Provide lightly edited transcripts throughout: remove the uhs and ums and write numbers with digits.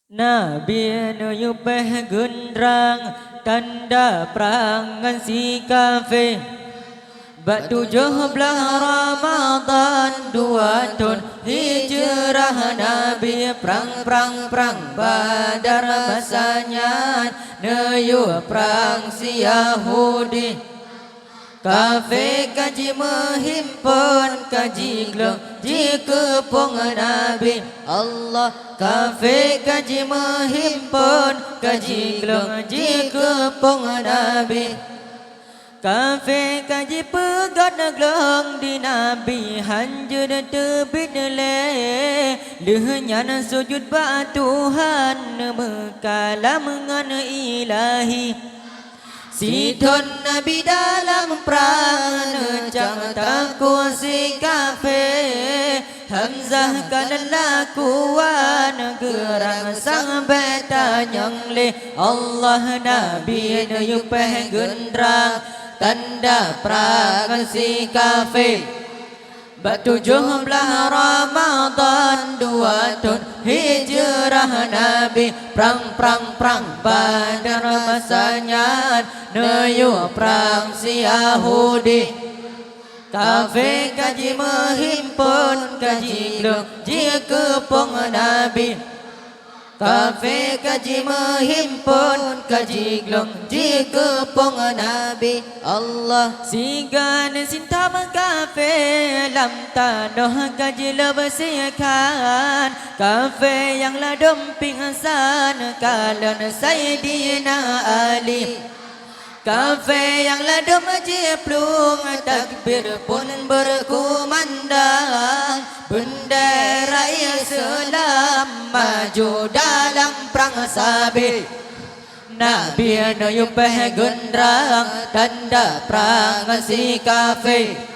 Nabi nuyupeh gendrang tanda perangan si kafir. Bak 17 Ramadan 2 tahun hijrah Nabi perang Badar masanya neyu perang si Yahudi. Kafe kaji menghimpun kaji geleng jika pong Nabi Allah. Kafe kaji menghimpun kaji geleng jika pong Nabi. Kafe kaji pegat geleng di Nabi hanjur terbit le. Lehenyan sujud ba Tuhan mekalam ngan ilahi. Sidon Nabi dalam perang Jang takut si kafir. Hamzah kanan lakuan gerang sang beta nyang Allah Nabi nuyupeh gendrang tanda perang si kafir. Bak 17 Ramadan 2 tahun hijrah Nabi perang Badar masanya neyu perang si Yahudi. Kafe kaji menghimpun kaji geleng jika pong Nabi. Kafe kaji menghimpun kaji geleng jika pong Nabi Allah. Sigan cinta mengkafe lam tanah kaji lebesikan. Kafe yang ladum pingsan kalan Sayyidina Ali. Kafe yang ladum jeplung takbir pun berkumandang. Bendera Islam maju dalam perang sabi. Nabi nuyupeh gendrang tanda perang si kafir.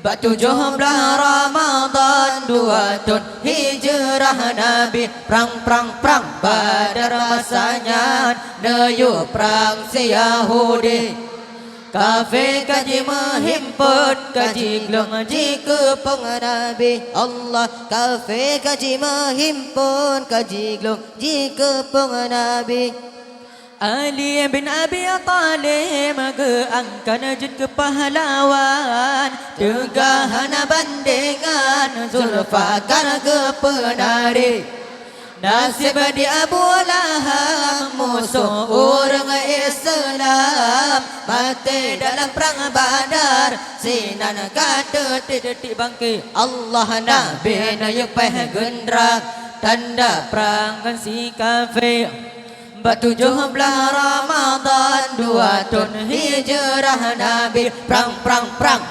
Bak 17 Ramadan 2 tahun hijrah Nabi perang Badar masanya neyu perang si Yahudi. Kafe kaji menghimpun kaji geleng jika pong Nabi Allah. Kafe kaji menghimpun kaji geleng jika pong Nabi. Ali bin Abi Talib geangkan jud ke pahlawan. Tegahan bandingan Zulfaqar ke penari. Nasib di Abu Lahab musuh orang Islam. Mati dalam perang Badar sinan kata titik bangkit Allah. Nabi nuyupeh gendrang tanda perang si kafir. Bak 17 Ramadan 2 tahun hijrah Nabi perang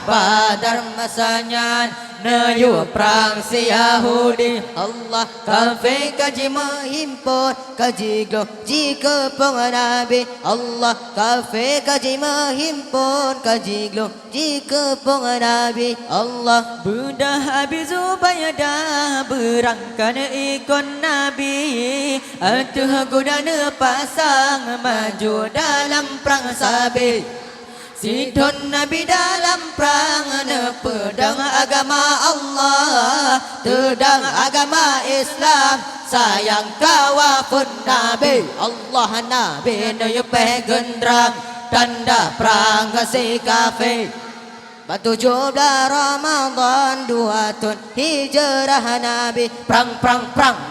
Badar masanya neyu perang si Yahudi Allah. Kafe kaji menghimpun kaji geleng jika pong Nabi Allah. Kafe kaji menghimpun kaji geleng jika pong Nabi Allah. Budak Abi Zubaidah berangkan ikon Nabi. Atuh gudana pasang maju dalam perang sabi. Sidon Nabi dalam perang pedang agama Allah. Tedang agama Islam sayang kawafun Nabi Allah. Nabi nuyupeh gendrang tanda perang si kafir. Bak 17 Ramadan 2 tahun hijrah Nabi perang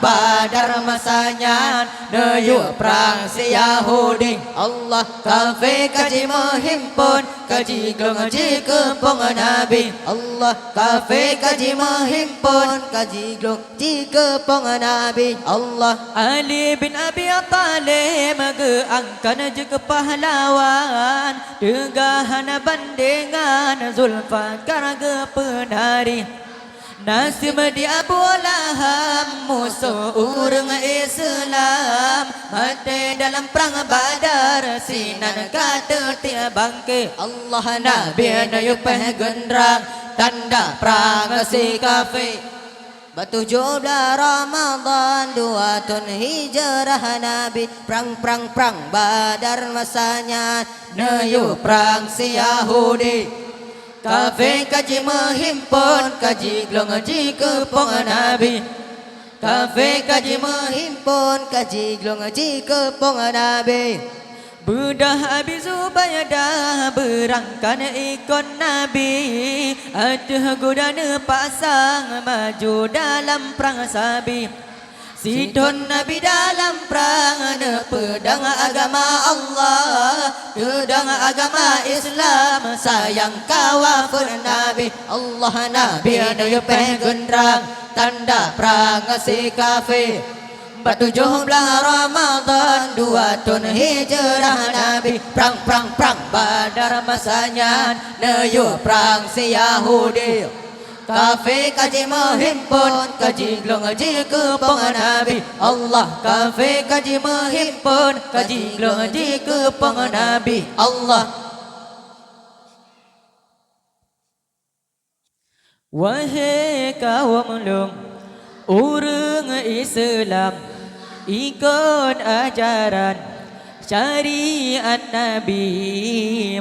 Badar masanya neyu perang si Yahudi Allah. Kafe kaji menghimpun kaji geleng jika pong Nabi Allah. Kafe kaji menghimpun kaji geleng jika pong Nabi Allah. Ali bin Abi Talib geangkan jika pahlawan. Tegahan bandingan Zulfaqar ke penari. Nasib di Abu Lahab musuh orang Islam. Mati dalam perang Badar sinan kata tiap bangkit Allah. Nabi nuyupeh gendrang tanda perang si kafir. Bak 17 Ramadan 2 tahun hijrah Nabi perang Badar masanya neyu perang si Yahudi. Kafe kaji menghimpun kaji geleng jika pong Nabi. Kafe kaji menghimpun, kaji gelung kaji kepung Nabi. Budah habis Zubaydah berangkat ikut Nabi. Ada gudana pasang maju dalam perang sabi. Sidon Nabi dalam perang pedang agama Allah, pedang agama Islam, sayang kawafir Nabi. Allah Nabi ada pengendrang tanda perang si kafir. 17 Ramadan 2 tahun hijrah Nabi. Perang Badar masanya Nayu perang si Yahudi. Kafe kaji menghimpun, kaji gelung kaji kepung Nabi. Allah kafe kaji menghimpun, kaji gelung kaji kepung Nabi. Allah. Wahai kaum lung urang Islam, ikut ajaran syariat Nabi,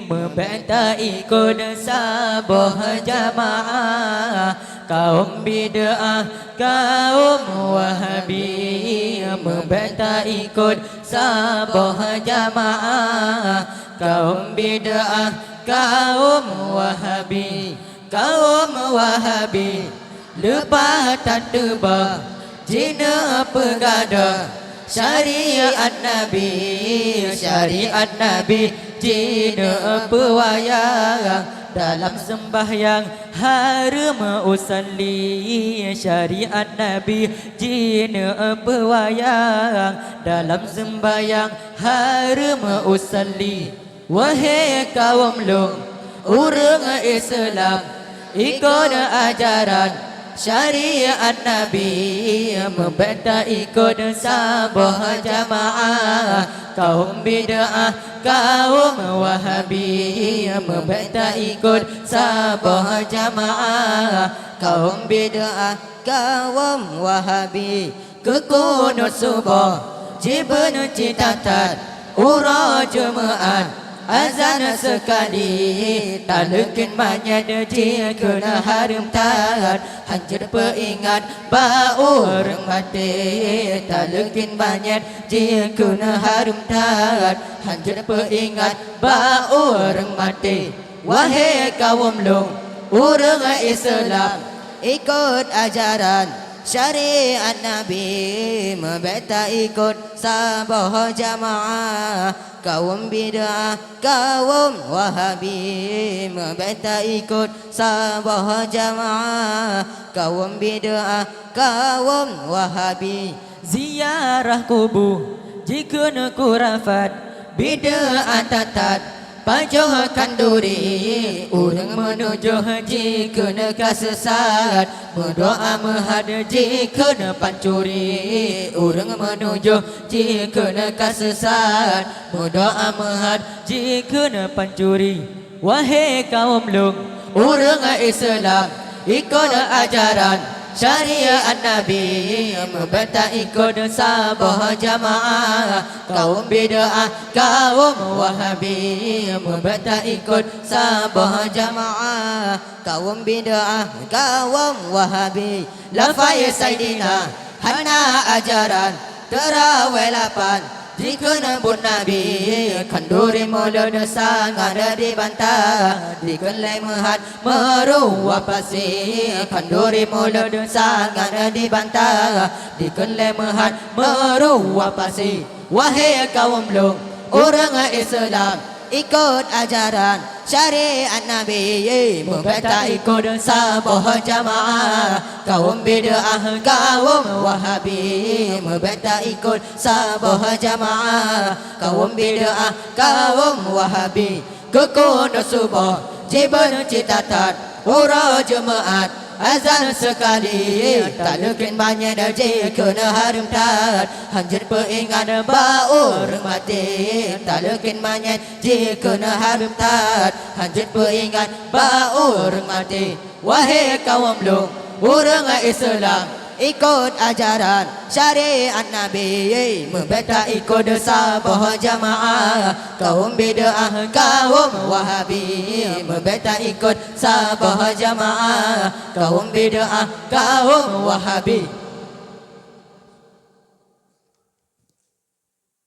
membantah ikut sabah jamaah. Kaum bid'ah, kaum wahabi, membantah ikut sabah jamaah. Kaum bid'ah, kaum wahabi, kaum wahabi, lepas tak tebak jina pegada syariat Nabi, syariat Nabi jina pewayang dalam sembahyang haram usalli. Syariat Nabi jina pewayang dalam sembahyang haram usalli. Wahai kaum lung urang Islam, ikut ajaran syariat Nabi, membantah ikut sabah jamaah. Kaum bid'ah, kaum wahabi, membantah ikut sabah jamaah. Kaum bid'ah, kaum wahabi, kekunut subuh jibun citatat ura jemaat. Azan sekali tak lekin banyak jika harum taat. Hancur peringat bau orang mati, tak lekin banyak jika harum taat. Hancur peringat bau orang mati. Wahai kaum lung urang Islam, ikut ajaran syariat Nabi, membantah ikut sabah jamaah. Kaum bid'ah, kaum wahabi, membantah ikut sabah jamaah. Kaum bid'ah, kaum wahabi, ziarah kubur jika kurafat, bid'ah tatat pajoh kanduri. Urang menuju jika kasesat, berdoa menghad jika pancuri. Urang menuju jika kasesat, berdoa menghad jika pancuri. Wahai kaum lung urang Islam, ikut ajaran syariat Nabi, membantah ikut sabah jamaah. Kaum bid'ah, kaum wahabi, membantah ikut sabah jamaah. Kaum bid'ah, kaum wahabi, lafai Sayyidina hana ajaran terawih 8 jika nabun Nabi. Kanduri mulut sangat dibantah, dikelai mehat meruah pasi. Kanduri mulut sangat dibantah, dikelai mehat meruah pasi. Wahai kaum lung urang Islam, ikut ajaran syariat Nabi, membantah ikut sabah jamaah. Kaum bid'ah, kaum wahabi, membantah ikut sabah jamaah. Kaum bid'ah, kaum wahabi, kekunut subuh jibun citatat ura jemaat. Azan sekali tak lekin banyak jika harum taat. Hancur peringat bau orang mati, tak lekin banyak jika harum taat. Hancur peringat bau orang mati. Wahai kaum lung urang Islam, ikut ajaran syariat Nabi, membantah ikut sabah jamaah. Kaum bid'ah, kaum wahabi, membantah ikut sabah jamaah. Kaum bid'ah, kaum wahabi,